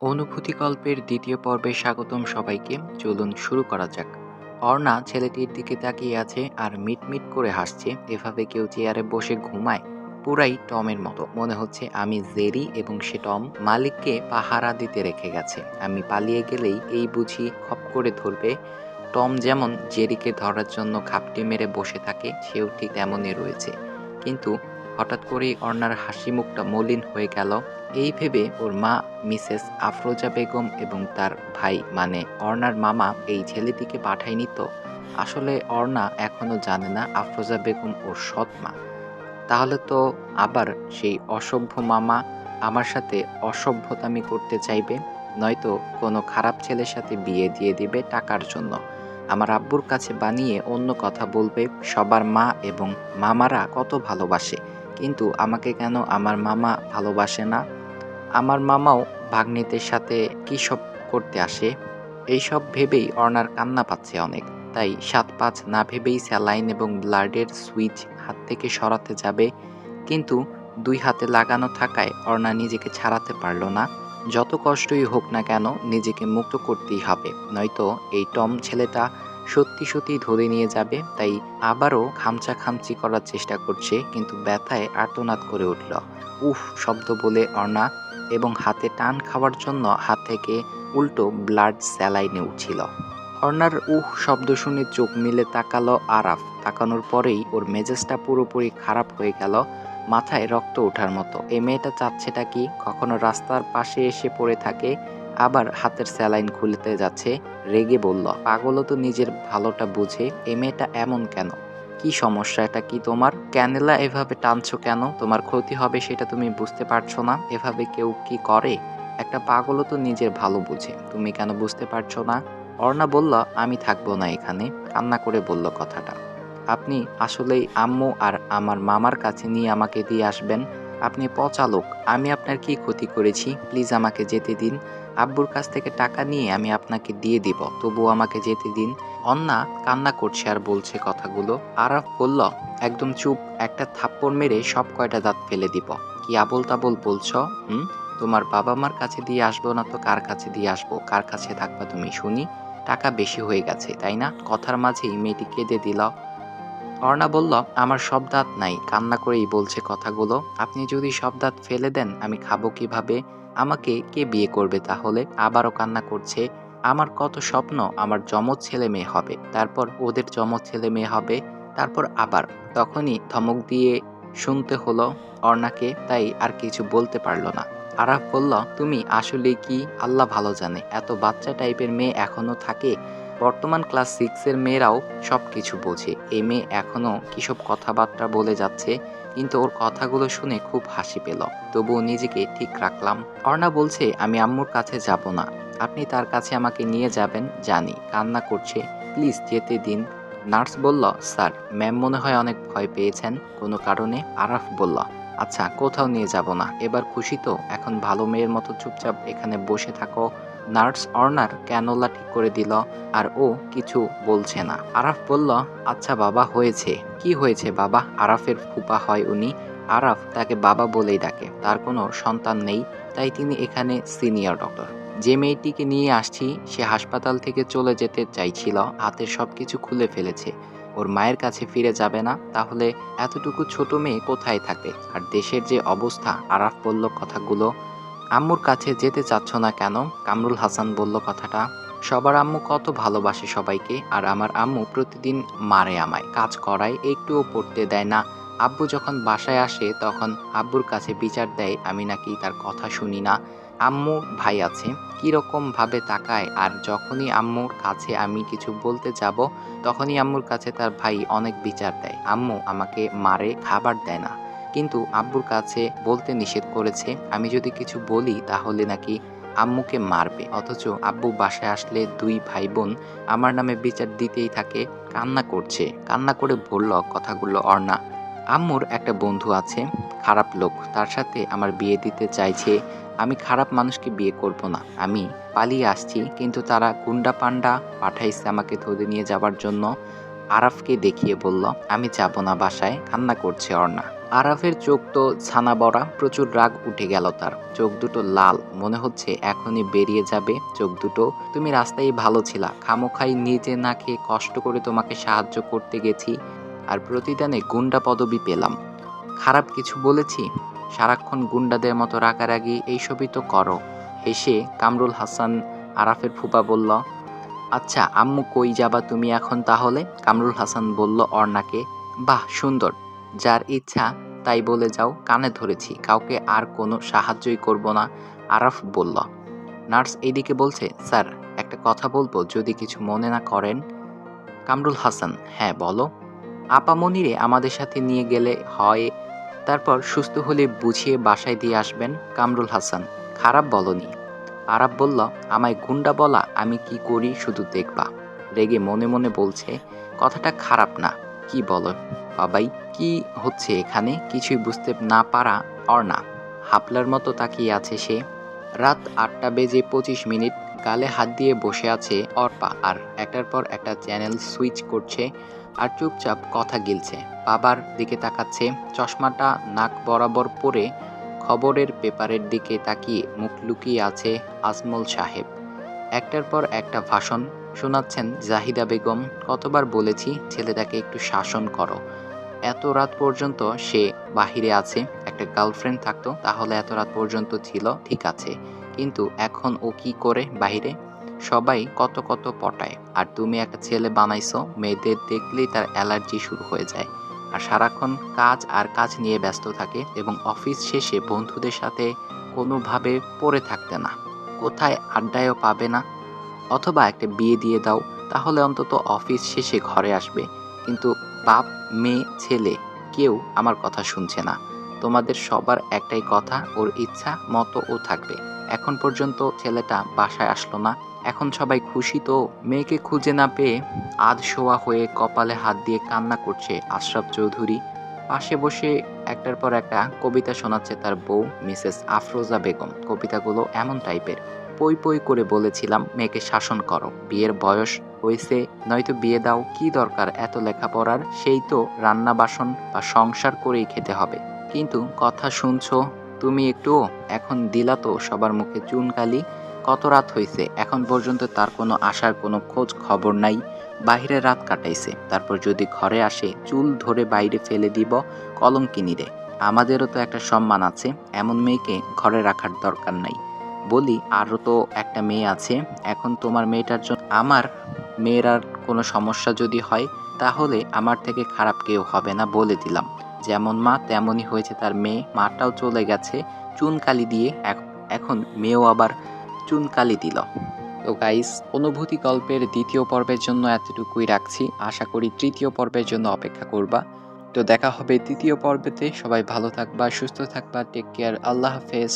অনুভূতি গল্পের দ্বিতীয় পর্বে স্বাগতম সবাইকে। চলুন শুরু করা যাক। অর্ণা ছেলেটির দিকে তাকিয়ে আছে আর মিটমিট করে হাসছে। এভাবে কেউ চেয়ারে বসে ঘুমায়? পুরাই টমের মতো মনে হচ্ছে। আমি জেরি এবং সে টম। মালিককে পাহারা দিতে রেখে গেছে। আমি পালিয়ে গেলেই এই বুঝি খপ করে ধরবে। টম যেমন জেরিকে ধরার জন্য ঘাপটি মেরে বসে থাকে, সেও ঠিক তেমনই রয়েছে। কিন্তু হঠাৎ করেই অর্ণার হাসি মুখটা মলিন হয়ে গেল। এই ভেবে ওর মা মিসেস আফরোজা বেগম এবং তার ভাই মানে অর্ণার মামা এই ছেলেটিকে পাঠায়নি তো? আসলে অর্ণা এখনো জানে না আফরোজা বেগম ওর সৎ মা। তাহলে তো আবার সেই অসভ্য মামা আমার সাথে অসভ্যতামি করতে চাইবে, নয়তো কোনো খারাপ ছেলের সাথে বিয়ে দিয়ে দিবে টাকার জন্য। আমার আব্বুর কাছে বানিয়ে অন্য কথা বলবে। সবার মা এবং মামারা কত ভালোবাসে, কিন্তু আমাকে কেন আমার মামা ভালোবাসে না? আমার মামাও ভাগ্নিদের সাথে কী সব করতে আসে। এইসব ভেবেই অর্ণার কান্না পাচ্ছে অনেক। তাই ৭-৫ না ভেবেই স্যালাইন এবং ব্লাডের সুইচ হাত থেকে সরাতে যাবে, কিন্তু ২ হাতে লাগানো থাকায় অর্ণা নিজেকে ছাড়াতে পারল না। যত কষ্টই হোক না কেন নিজেকে মুক্ত করতেই হবে, নয়তো এই টম ছেলেটা সত্যি সত্যি ধরে নিয়ে যাবে। তাই আবারও খামচা-খামচি করার চেষ্টা করছে, কিন্তু ব্যথায় আর্তনাদ করে উঠল। উফ শব্দ বলে অর্ণা এবং হাতে টান খাওয়ার জন্য হাত থেকে উল্টো ব্লাড স্যালাইনে উঠছিল। অর্ণার উহ শব্দ শুনে চোখ মেলে তাকালো আরাফ। তাকানোর পরেই ওর মেজাজটা পুরোপুরি খারাপ হয়ে গেল, মাথায় রক্ত ওঠার মতো। এই মেয়েটা চাচ্ছেটা কি? কখনো রাস্তার পাশে এসে পড়ে থাকে, আবার হাতের স্যালাইন খুলতে যাচ্ছে। রেগে বলল, পাগলও তো নিজের ভালোটা বুঝে। এই মেয়েটা এমন কেন? কি সমস্যা? এটা কি তোমার? ক্যানেলা এভাবে টানছো কেন? তোমার ক্ষতি হবে সেটা তুমি বুঝতে পারছো না? এভাবে কেউ কি করে? একটা পাগলও তো নিজের ভালো বুঝে, তুমি কেন বুঝতে পারছো না? অর্ণা বলল, আমি থাকবো না এখানে। কান্না করে বলল কথাটা। আপনি আসলেই আম্মু আর আমার মামার কাছে নিয়ে আমাকে দিয়ে আসবেন? আপনি পচা লোক। আমি আপনার কি ক্ষতি করেছি? প্লিজ আমাকে যেতে দিন। আব্বুর কাছ থেকে টাকা নিয়ে আমি আপনাকে দিয়ে দিব, তবুও আমাকে যেতে দিন। অন্না কান্না করছে আর বলছে কথাগুলো। আরাফ বলল, একদম চুপ, একটা থাপ্পড় মেরে সব কয়টা দাঁত ফেলে দিব। কি আবোল তাবোল বলছো? তোমার বাবা মার কাছে দিয়ে আসবো না তো কার কাছে দিয়ে আসবো? কার কাছে থাকবা তুমি শুনি? টাকা বেশি হয়ে গেছে তাই না? কথার মাঝেই মেয়েটি কেঁদে দিল। অর্ণা বলল, আমার সব দাঁত নাই। কান্না করেই বলছে কথাগুলো। আপনি যদি সব দাঁত ফেলে দেন আমি খাবো কিভাবে? আমাকে কে বিয়ে করবে তাহলে? আবারও কান্না করছে। আমার কত স্বপ্ন আমার যমজ ছেলে মেয়ে হবে, তারপর ওদের যমজ ছেলে মেয়ে হবে, তারপর আবার। তখনই ধমক দিয়ে শুনতে হলো অর্ণাকে, তাই আর কিছু বলতে পারল না। আরাফ বলল, তুমি আসলে কি? আল্লাহ ভালো জানে এত বাচ্চা টাইপের মেয়ে এখনো থাকে। বর্তমান ক্লাস 6 এর মেয়েরাও সব কিছু বোঝে। এই মেয়ে এখনও কিসব কথাবার্তা বলে যাচ্ছে, কিন্তু ওর কথাগুলো শুনে খুব হাসি পেল। তবুও নিজেকে ঠিক রাখলাম। অর্ণা বলছে, আমি আম্মুর কাছে যাব না। আপনি তার কাছে আমাকে নিয়ে যাবেন জানি। কান্না করছে, প্লিজ যেতে দিন। নার্স বলল, স্যার ম্যাম মনে হয় অনেক ভয় পেয়েছেন কোনো কারণে। আরাফ বলল, আচ্ছা কোথাও নিয়ে যাব না। এবার খুশি তো? এখন ভালো মেয়ের মতো চুপচাপ এখানে বসে থাকো। নার্স অর্ণার ক্যানোলা ঠিক করে দিল, আর ও কিছু বলছে না। আরাফ বলল, আচ্ছা বাবা হয়েছে। কি হয়েছে বাবা? আরাফের ফুপা হয় উনি। আরাফ তাকে বাবা বলেই ডাকে। তার কোনো সন্তান নেই, তাই তিনি এখানে সিনিয়র ডক্টর। যে মেয়েটিকে নিয়ে আসছি সে হাসপাতাল থেকে চলে যেতে চাইছিল, হাতের সবকিছু খুলে ফেলেছে। ওর মায়ের কাছে ফিরে যাবে না, তাহলে এতটুকু ছোট মেয়ে কোথায় থাকবে? আর দেশের যে অবস্থা। আরাফ বলল কথাগুলো। আম্মুর কাছে যেতে চাচ্ছ না কেন? কামরুল হাসান বলল কথাটা। সবার আম্মু কত ভালোবাসে সবাইকে, আর আমার আম্মু প্রতিদিন মারে আমায়, কাজ করায়, একটুও পড়তে দেয় না। আব্বু যখন বাসায় আসে তখন আব্বুর কাছে বিচার দেয় আমি নাকি তার কথা শুনি না। আম্মুর ভাই আছে, কিরকম ভাবে তাকায়, আর যখনই আম্মুর কাছে আমি কিছু বলতে যাব তখনই আম্মুর কাছে তার ভাই অনেক বিচার দেয়। আম্মু আমাকে মারে, খাবার দেয় না, কিন্তু আব্বুর কাছে বলতে নিষেধ করেছে। আমি যদি কিছু বলি তাহলে নাকি আম্মুকে মারবে, অথচ আব্বু বাসায় আসলে 2 ভাই বোন আমার নামে বিচার দিতেই থাকে। কান্না করছে। কান্না করে বলল কথাগুলো অর্ণা। আম্মুর একটা বন্ধু আছে, খারাপ লোক, তার সাথে আমার বিয়ে দিতে চাইছে। আমি খারাপ মানুষকে বিয়ে করব না। আমি পালিয়ে আসছি, কিন্তু তারা গুন্ডা পান্ডা পাঠাইছে আমাকে ধরে নিয়ে যাবার জন্য। আরাফকে দেখিয়ে বলল, আমি যাব না বাসায়, কান্না করছে অর্ণা। আরাফের চোখ তো ছানা বড়া, প্রচুর রাগ উঠে গেল তার। চোখ দুটো লাল, মনে হচ্ছে এখনই বেরিয়ে যাবে চোখ দুটো। তুমি রাস্তায় ভালো ছিলা, খামোখাই নিজে না খেয়ে কষ্ট করে তোমাকে সাহায্য করতে গেছি, আর প্রতিদানে গুন্ডা পদবি পেলাম। খারাপ কিছু বলেছি? সারাক্ষণ গুন্ডাদের মতো রাগারাগি এইসবই তো করো। হেসে কামরুল হাসান আরাফের ফুপা বলল, আচ্ছা আম্মু কই যাবা তুমি এখন তাহলে? কামরুল হাসান বলল অর্ণাকে, বাহ সুন্দর, যার ইচ্ছা তাই বলে যাও, কানে ধরেছি, কাউকে আর কোনো সাহায্যই করব না। আরাফ বলল। নার্স এইদিকে বলছে, স্যার একটা কথা বলবো যদি কিছু মনে না করেন। কামরুল হাসান, হ্যাঁ বলো। আপামনিরে আমাদের সাথে নিয়ে গেলে হয়, তারপর সুস্থ হলে বুঝিয়ে বাসায় দিয়ে আসবেন। কামরুল হাসান, খারাপ বলনি। আরাব বলল, আমায় গুন্ডা বলা, আমি কি করি শুধু দেখবা। রেগে মনে মনে বলছে, কথাটা খারাপ না। কি বলো বাবাই, কি হচ্ছে এখানে? কিছুই বুঝতে না পারা অর্ণা হাপলার মতো তাকিয়ে আছে সে। রাত 8:25, গালে হাত দিয়ে বসে আছে অর্পা, আর একটার পর একটা চ্যানেল সুইচ করছে আর চুপচাপ কথা গিলছে। বাবার দিকে তাকাচ্ছে, চশমাটা নাক বরাবর পরে খবরের পেপারের দিকে তাকিয়ে মুখ লুকিয়ে আছে আজমল সাহেব। একটার পর একটা ভাষণ শোনাচ্ছেন জাহিদা বেগম। কতবার বলেছি ছেলেটাকে একটু শাসন করো। এত রাত পর্যন্ত সে বাহিরে আছে, একটা গার্লফ্রেন্ড থাকতো তাহলে এত রাত পর্যন্ত ছিল ঠিক আছে, কিন্তু এখন ও কি করে বাহিরে? সবাই কত কত পটায়, আর তুমি একটা ছেলে বানাইছো, মেয়েদের দেখলেই তার অ্যালার্জি শুরু হয়ে যায়, আর সারাক্ষণ কাজ আর কাজ নিয়ে ব্যস্ত থাকে, এবং অফিস শেষে বন্ধুদের সাথে কোনোভাবে পড়ে থাকতে না, কোথায় আড্ডায়ও পাবে না। অথবা একটা বিয়ে দিয়ে দাও, তাহলে অন্তত অফিস শেষে ঘরে আসবে। কিন্তু বাপ, মেয়ে, ছেলে কেউ আমার কথা শুনছে না। তোমাদের সবার একটাই কথা, ওর ইচ্ছা মতো ও থাকবে। এখন পর্যন্ত ছেলেটা বাসায় আসলো না, এখন সবাই খুশি তো? মেয়েকে খুঁজে না পেয়ে আধশোয়া হয়ে কপালে হাত দিয়ে কান্না করছে আশরাফ চৌধুরী। পাশে বসে একটার পর একটা কবিতা শোনাচ্ছে তার বউ মিসেস আফরোজা বেগম। কবিতাগুলো এমন টাইপের, পই পই করে বলেছিলাম মেয়েকে শাসন করো, বিয়ের বয়স হয়েছে, নয়তো বিয়ে দাও, কি দরকার এত লেখাপড়ার, সেই তো রান্না বাসন বা সংসার করেই খেতে হবে। কিন্তু কথা শুনছো তুমি একটুও? এখন দিলা তো সবার মুখে চুনকালি। কত রাত হয়েছে এখন পর্যন্ত তার কোনো আসার কোনো খোঁজ খবর নাই। বাইরে রাত কাটাইছে, তারপর যদি ঘরে আসে চুল ধরে বাইরে ফেলে দিব কলঙ্কিনীরে। আমাদেরও তো একটা সম্মান আছে, এমন মেয়েকে ঘরে রাখার দরকার নাই। বলি আরও তো একটা মেয়ে আছে, এখন তোমার মেয়েটার জন্য আমার মেয়ের আর কোনো সমস্যা যদি হয়, তাহলে আমার থেকে খারাপ কেউ হবে না বলে দিলাম। যেমন মা তেমনই হয়েছে তার মেয়ে, মাটাও চলে গেছে চুনকালি দিয়ে, এখন মেয়েও আবার চুনকালি দিল। তো গাইস, অনুভূতি গল্পের দ্বিতীয় পর্বের জন্য এতটুকুই রাখছি, আশা করি তৃতীয় পর্বের জন্য অপেক্ষা করবা। তো দেখা হবে তৃতীয় পর্বেতে, সবাই ভালো থাকবা, সুস্থ থাকবা, টেক কেয়ার, আল্লাহ হাফেজ।